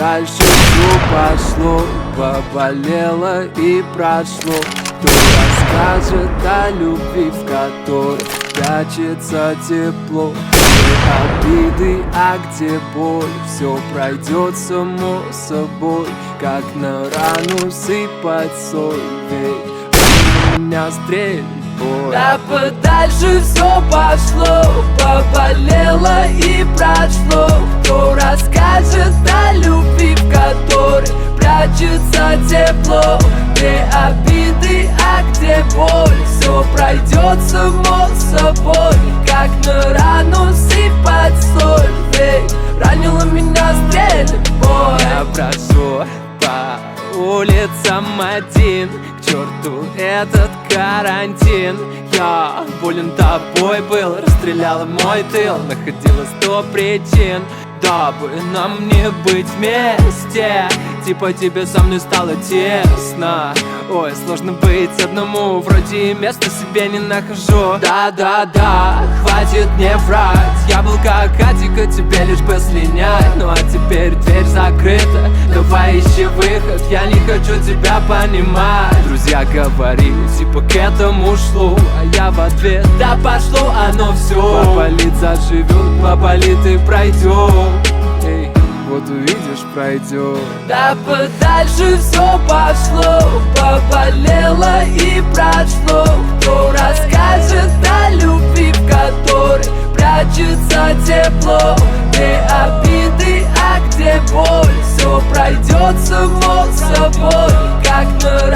дальше все пошло, поболело и прошло. Кто расскажет о любви, в которой прячется тепло? Где обиды, а где боль? Все пройдет само собой, как на рану сыпать соль. Ведь меня стрелит боль. Да подальше все пошло, поболело и прошло. Кто расскажет о любви, в которой прячется тепло? Где обиды, а где боль? Все пройдет само собой, как на рану сыпать соль. Ведь ранила меня стрелит боль. Я брожу по улицам один, к черту этот карантин. Я болен тобой был, расстреляла мой тыл, находила 100 причин, дабы нам не быть вместе. Типа тебе со мной стало тесно. Ой, сложно быть одному, вроде места себе не нахожу. Да-да-да, хватит не врать. Я был как Атика, тебе лишь бы слинять. Ну а теперь дверь закрыта, давай ищи выход. Я не хочу тебя понимать. Друзья говорили, типа к этому шло, а я в ответ: да пошло оно все. Поболит, заживет, поболит и пройдет. Эй, вот увидишь, пройдет. Да подальше все пошло, поболело и прошло. Кто расскажет о любви, в которой прячется тепло? Где обиды, а где боль? Все пройдет само собой, как на